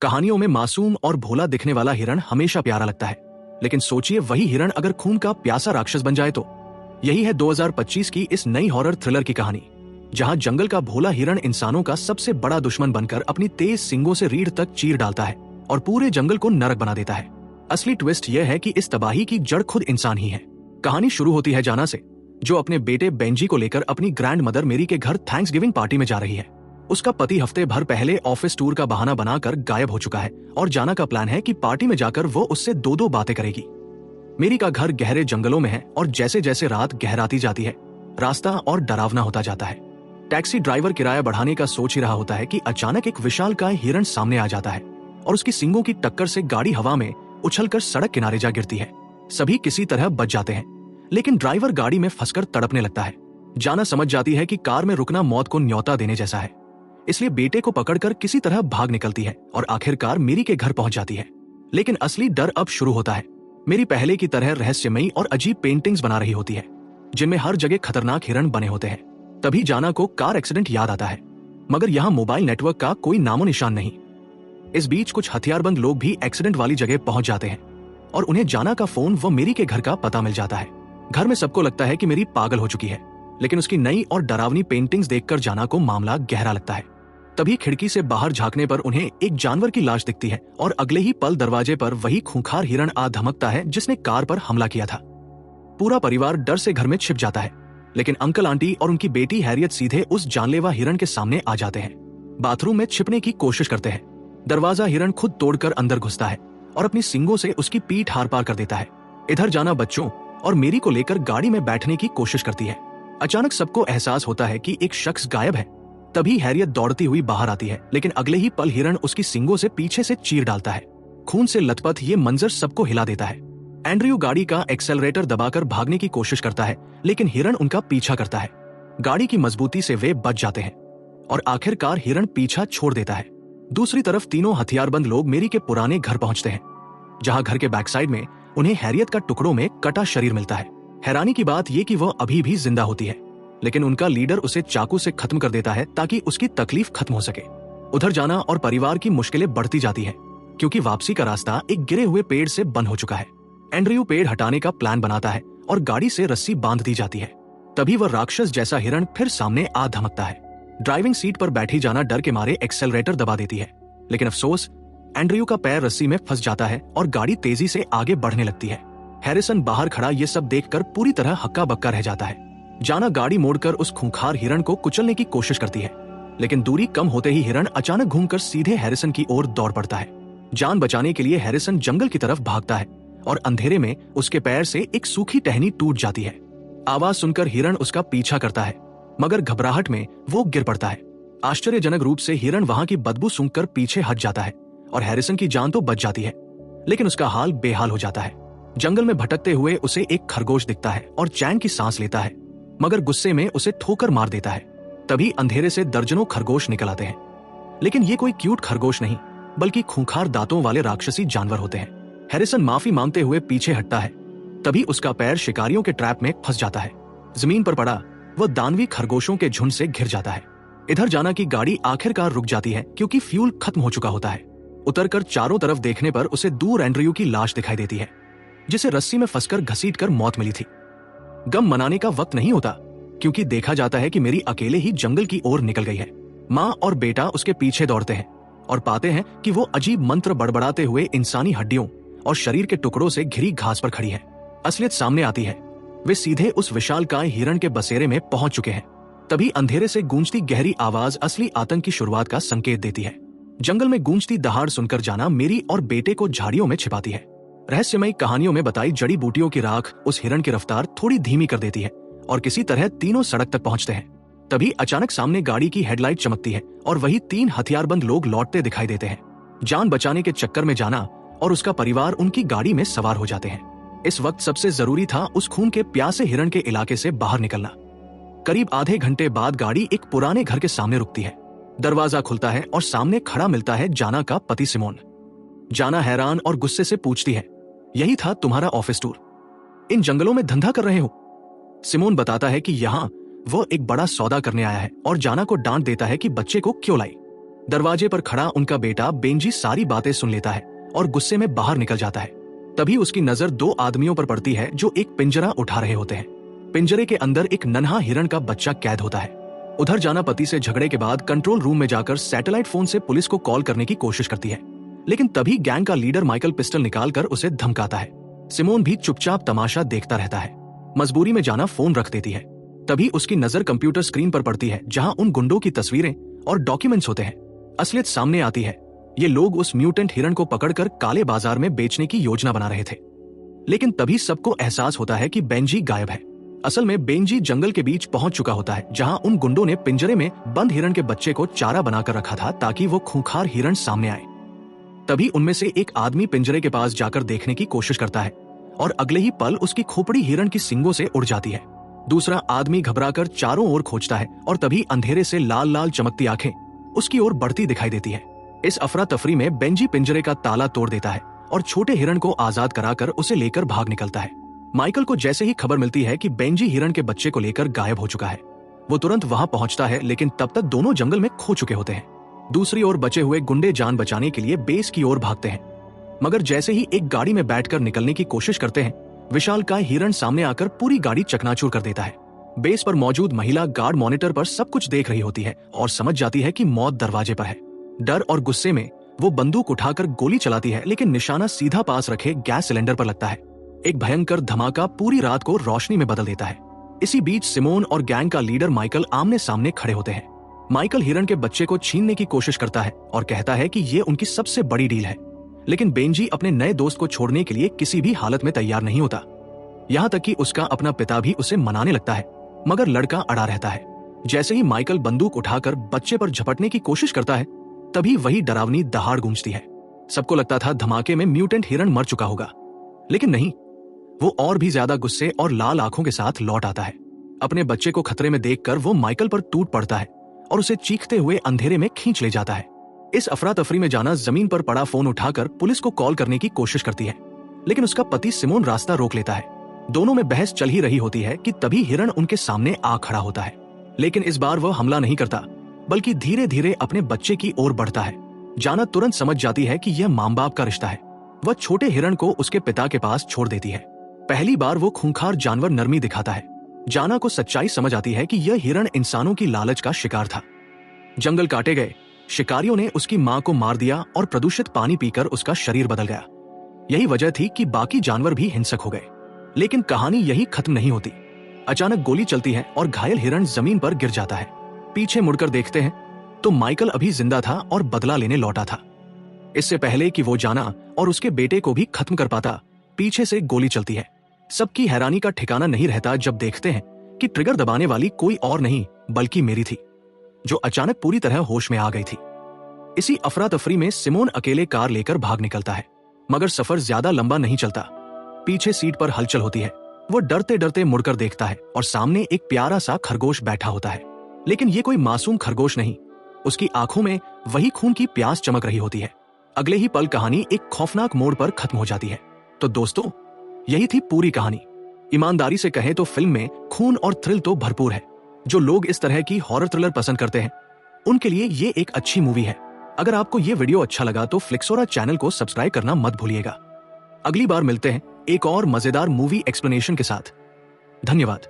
कहानियों में मासूम और भोला दिखने वाला हिरण हमेशा प्यारा लगता है, लेकिन सोचिए वही हिरण अगर खून का प्यासा राक्षस बन जाए तो। यही है 2025 की इस नई हॉरर थ्रिलर की कहानी, जहां जंगल का भोला हिरण इंसानों का सबसे बड़ा दुश्मन बनकर अपनी तेज सींगों से रीढ़ तक चीर डालता है और पूरे जंगल को नरक बना देता है। असली ट्विस्ट यह है कि इस तबाही की जड़ खुद इंसान ही है। कहानी शुरू होती है जाना से, जो अपने बेटे बेंजी को लेकर अपनी ग्रैंड मदर मेरी के घर थैंक्सगिविंग पार्टी में जा रही है। उसका पति हफ्ते भर पहले ऑफिस टूर का बहाना बनाकर गायब हो चुका है और जाना का प्लान है कि पार्टी में जाकर वो उससे दो बातें करेगी। मेरी का घर गहरे जंगलों में है और जैसे जैसे रात गहराती जाती है, रास्ता और डरावना होता जाता है। टैक्सी ड्राइवर किराया बढ़ाने का सोच ही रहा होता है कि अचानक एक विशालकाय हिरण सामने आ जाता है और उसकी सींगों की टक्कर से गाड़ी हवा में उछलकर सड़क किनारे जा गिरती है। सभी किसी तरह बच जाते हैं, लेकिन ड्राइवर गाड़ी में फंसकर तड़पने लगता है। जाना समझ जाती है कि कार में रुकना मौत को न्योता देने जैसा है, इसलिए बेटे को पकड़कर किसी तरह भाग निकलती है और आखिरकार मेरी के घर पहुंच जाती है। लेकिन असली डर अब शुरू होता है। मेरी पहले की तरह रहस्यमयी और अजीब पेंटिंग्स बना रही होती है, जिनमें हर जगह खतरनाक हिरण बने होते हैं। तभी जाना को कार एक्सीडेंट याद आता है, मगर यहाँ मोबाइल नेटवर्क का कोई नामो निशान नहीं। इस बीच कुछ हथियारबंद लोग भी एक्सीडेंट वाली जगह पहुंच जाते हैं और उन्हें जाना का फोन व मेरी के घर का पता मिल जाता है। घर में सबको लगता है कि मेरी पागल हो चुकी है, लेकिन उसकी नई और डरावनी पेंटिंग्स देखकर जाना को मामला गहरा लगता है। तभी खिड़की से बाहर झांकने पर उन्हें एक जानवर की लाश दिखती है और अगले ही पल दरवाजे पर वही खूंखार हिरण आ धमकता है जिसने कार पर हमला किया था। पूरा परिवार डर से घर में छिप जाता है, लेकिन अंकल आंटी और उनकी बेटी हैरियत सीधे उस जानलेवा हिरण के सामने आ जाते हैं। बाथरूम में छिपने की कोशिश करते हैं। दरवाजा हिरण खुद तोड़कर अंदर घुसता है और अपनी सींगों से उसकी पीठ हार पार कर देता है। इधर जाना बच्चों और मेरी को लेकर गाड़ी में बैठने की कोशिश करती है। अचानक सबको एहसास होता है कि एक शख्स गायब है। तभी हैरियत दौड़ती हुई बाहर आती है, लेकिन अगले ही पल हिरण उसकी सींगों से पीछे से चीर डालता है। खून से लथपथ ये मंजर सबको हिला देता है। एंड्रयू गाड़ी का एक्सेलरेटर दबाकर भागने की कोशिश करता है, लेकिन हिरण उनका पीछा करता है। गाड़ी की मजबूती से वे बच जाते हैं और आखिरकार हिरण पीछा छोड़ देता है। दूसरी तरफ तीनों हथियारबंद लोग मेरी के पुराने घर पहुंचते हैं, जहां घर के बैक साइड में उन्हें हैरियत का टुकड़ों में कटा शरीर मिलता है। हैरानी की बात यह कि वह अभी भी जिंदा होती है, लेकिन उनका लीडर उसे चाकू से खत्म कर देता है ताकि उसकी तकलीफ खत्म हो सके। उधर जाना और परिवार की मुश्किलें बढ़ती जाती है, क्योंकि वापसी का रास्ता एक गिरे हुए पेड़ से बंद हो चुका है। एंड्रयू पेड़ हटाने का प्लान बनाता है और गाड़ी से रस्सी बांध दी जाती है। तभी वह राक्षस जैसा हिरण फिर सामने आ धमकता है। ड्राइविंग सीट पर बैठी जाना डर के मारे एक्सेलरेटर दबा देती है, लेकिन अफसोस एंड्रयू का पैर रस्सी में फंस जाता है और गाड़ी तेजी से आगे बढ़ने लगती है। हैरिसन बाहर खड़ा ये सब देखकर पूरी तरह हक्का बक्का रह जाता है। जाना गाड़ी मोड़कर उस खूंखार हिरण को कुचलने की कोशिश करती है, लेकिन दूरी कम होते ही हिरण अचानक घूमकर सीधे हैरिसन की ओर दौड़ पड़ता है। जान बचाने के लिए हैरिसन जंगल की तरफ भागता है और अंधेरे में उसके पैर से एक सूखी टहनी टूट जाती है। आवाज सुनकर हिरण उसका पीछा करता है, मगर घबराहट में वो गिर पड़ता है। आश्चर्यजनक रूप से हिरण वहां की बदबू सूंघकर पीछे हट जाता है और हैरिसन की जान तो बच जाती है, लेकिन उसका हाल बेहाल हो जाता है। जंगल में भटकते हुए उसे एक खरगोश दिखता है और चैन की सांस लेता है, मगर गुस्से में उसे ठोकर मार देता है। तभी अंधेरे से दर्जनों खरगोश निकल आते हैं, लेकिन ये कोई क्यूट खरगोश नहीं, बल्कि खूंखार दांतों वाले राक्षसी जानवर होते हैं। हैरिसन माफी मांगते हुए पीछे हटता है। तभी उसका पैर शिकारियों के ट्रैप में फंस जाता है। जमीन पर पड़ा वह दानवी खरगोशों के झुंड से घिर जाता है। इधर जाना की गाड़ी आखिरकार रुक जाती है, क्योंकि फ्यूल खत्म हो चुका होता है। उतरकर चारों तरफ देखने पर उसे दूर एंड्रयू की लाश दिखाई देती है, जिसे रस्सी में फंसकर घसीटकर मौत मिली थी। गम मनाने का वक्त नहीं होता, क्योंकि देखा जाता है कि मेरी अकेले ही जंगल की ओर निकल गई है। माँ और बेटा उसके पीछे दौड़ते हैं और पाते हैं कि वो अजीब मंत्र बड़बड़ाते हुए इंसानी हड्डियों और शरीर के टुकड़ों से घिरी घास पर खड़ी है। असलियत सामने आती है। वे सीधे उस विशालकाय हिरण के बसेरे में पहुंच चुके हैं। तभी अंधेरे से गूंजती गहरी आवाज असली आतंक की शुरुआत का संकेत देती है। जंगल में गूंजती दहाड़ सुनकर जाना मेरी और बेटे को झाड़ियों में छिपाती है। रहस्यमयी कहानियों में बताई जड़ी बूटियों की राख उस हिरण की रफ्तार थोड़ी धीमी कर देती है और किसी तरह तीनों सड़क तक पहुंचते हैं। तभी अचानक सामने गाड़ी की हेडलाइट चमकती है और वही 3 हथियारबंद लोग लौटते दिखाई देते हैं। जान बचाने के चक्कर में जाना और उसका परिवार उनकी गाड़ी में सवार हो जाते हैं। इस वक्त सबसे जरूरी था उस खून के प्यासे हिरण के इलाके से बाहर निकलना। करीब आधे घंटे बाद गाड़ी एक पुराने घर के सामने रुकती है। दरवाजा खुलता है और सामने खड़ा मिलता है जाना का पति सिमोन। जाना हैरान और गुस्से से पूछती है, यही था तुम्हारा ऑफिस टूर? इन जंगलों में धंधा कर रहे हो? सिमोन बताता है कि यहाँ वो एक बड़ा सौदा करने आया है और जाना को डांट देता है कि बच्चे को क्यों लाई। दरवाजे पर खड़ा उनका बेटा बेंजी सारी बातें सुन लेता है और गुस्से में बाहर निकल जाता है। तभी उसकी नजर दो आदमियों पर पड़ती है जो एक पिंजरा उठा रहे होते हैं। पिंजरे के अंदर एक नन्हा हिरण का बच्चा कैद होता है। उधर जाना पति से झगड़े के बाद कंट्रोल रूम में जाकर सैटेलाइट फोन से पुलिस को कॉल करने की कोशिश करती है, लेकिन तभी गैंग का लीडर माइकल पिस्टल निकालकर उसे धमकाता है। सिमोन भी चुपचाप तमाशा देखता रहता है। मजबूरी में जाना फोन रख देती है। तभी उसकी नजर कंप्यूटर स्क्रीन पर पड़ती है जहां उन गुंडों की तस्वीरें और डॉक्यूमेंट्स होते हैं। असलियत सामने आती है। ये लोग उस म्यूटेंट हिरण को पकड़कर काले बाजार में बेचने की योजना बना रहे थे। लेकिन तभी सबको एहसास होता है कि बेंजी गायब है। असल में बेंजी जंगल के बीच पहुंच चुका होता है जहां उन गुंडों ने पिंजरे में बंद हिरण के बच्चे को चारा बनाकर रखा था ताकि वो खूंखार हिरण सामने आए। तभी उनमें से एक आदमी पिंजरे के पास जाकर देखने की कोशिश करता है और अगले ही पल उसकी खोपड़ी हिरण की सींगों से उड़ जाती है। दूसरा आदमी घबराकर चारों ओर खोजता है और तभी अंधेरे से लाल लाल चमकती आंखें उसकी ओर बढ़ती दिखाई देती है। इस अफरा तफरी में बेंजी पिंजरे का ताला तोड़ देता है और छोटे हिरण को आजाद कराकर उसे लेकर भाग निकलता है। माइकल को जैसे ही खबर मिलती है कि बेंजी हिरण के बच्चे को लेकर गायब हो चुका है, वो तुरंत वहां पहुंचता है, लेकिन तब तक दोनों जंगल में खो चुके होते हैं। दूसरी ओर बचे हुए गुंडे जान बचाने के लिए बेस की ओर भागते हैं, मगर जैसे ही एक गाड़ी में बैठकर निकलने की कोशिश करते हैं, विशालकाय हिरण सामने आकर पूरी गाड़ी चकनाचूर कर देता है। बेस पर मौजूद महिला गार्ड मॉनिटर पर सब कुछ देख रही होती है और समझ जाती है कि मौत दरवाजे पर है। डर और गुस्से में वो बंदूक उठाकर गोली चलाती है, लेकिन निशाना सीधा पास रखे गैस सिलेंडर पर लगता है। एक भयंकर धमाका पूरी रात को रोशनी में बदल देता है। इसी बीच सिमोन और गैंग का लीडर माइकल आमने सामने खड़े होते हैं। माइकल हिरण के बच्चे को छीनने की कोशिश करता है और कहता है कि ये उनकी सबसे बड़ी डील है, लेकिन बेंजी अपने नए दोस्त को छोड़ने के लिए किसी भी हालत में तैयार नहीं होता। यहाँ तक कि उसका अपना पिता भी उसे मनाने लगता है, मगर लड़का अड़ा रहता है। जैसे ही माइकल बंदूक उठाकर बच्चे पर झपटने की कोशिश करता है, तभी वही डरावनी दहाड़ गूंजती है। सबको लगता था धमाके में म्यूटेंट हिरण मर चुका होगा, लेकिन नहीं, वो और भी ज्यादा गुस्से और लाल आंखों के साथ लौट आता है। अपने बच्चे को खतरे में देखकर वो माइकल पर टूट पड़ता है और उसे चीखते हुए अंधेरे में खींच ले जाता है। इस अफरा तफरी में जाना जमीन पर पड़ा फोन उठाकर पुलिस को कॉल करने की कोशिश करती है, लेकिन उसका पति सिमोन रास्ता रोक लेता है। दोनों में बहस चल ही रही होती है कि तभी हिरण उनके सामने आ खड़ा होता है, लेकिन इस बार वह हमला नहीं करता, बल्कि धीरे धीरे अपने बच्चे की ओर बढ़ता है। जाना तुरंत समझ जाती है कि यह मां बाप का रिश्ता है। वह छोटे हिरण को उसके पिता के पास छोड़ देती है। पहली बार वो खूंखार जानवर नरमी दिखाता है। जाना को सच्चाई समझ आती है कि यह हिरण इंसानों की लालच का शिकार था। जंगल काटे गए, शिकारियों ने उसकी मां को मार दिया और प्रदूषित पानी पीकर उसका शरीर बदल गया। यही वजह थी कि बाकी जानवर भी हिंसक हो गए। लेकिन कहानी यही खत्म नहीं होती। अचानक गोली चलती है और घायल हिरण जमीन पर गिर जाता है। पीछे मुड़कर देखते हैं तो माइकल अभी जिंदा था और बदला लेने लौटा था। इससे पहले कि वो जाना और उसके बेटे को भी खत्म कर पाता, पीछे से गोली चलती है। सबकी हैरानी का ठिकाना नहीं रहता जब देखते हैं कि ट्रिगर दबाने वाली कोई और नहीं बल्कि मेरी थी, जो अचानक पूरी तरह होश में आ गई थी। इसी अफरा तफरी में सिमोन अकेले कार लेकर भाग निकलता है, मगर सफर ज्यादा लंबा नहीं चलता। पीछे सीट पर हलचल होती है। वो डरते डरते मुड़कर देखता है और सामने एक प्यारा सा खरगोश बैठा होता है, लेकिन ये कोई मासूम खरगोश नहीं। उसकी आंखों में वही खून की प्यास चमक रही होती है। अगले ही पल कहानी एक खौफनाक मोड़ पर खत्म हो जाती है। तो दोस्तों, यही थी पूरी कहानी। ईमानदारी से कहें तो फिल्म में खून और थ्रिल तो भरपूर है। जो लोग इस तरह की हॉरर थ्रिलर पसंद करते हैं, उनके लिए ये एक अच्छी मूवी है। अगर आपको ये वीडियो अच्छा लगा तो फ्लिक्सोरा चैनल को सब्सक्राइब करना मत भूलिएगा। अगली बार मिलते हैं एक और मजेदार मूवी एक्सप्लेनेशन के साथ। धन्यवाद।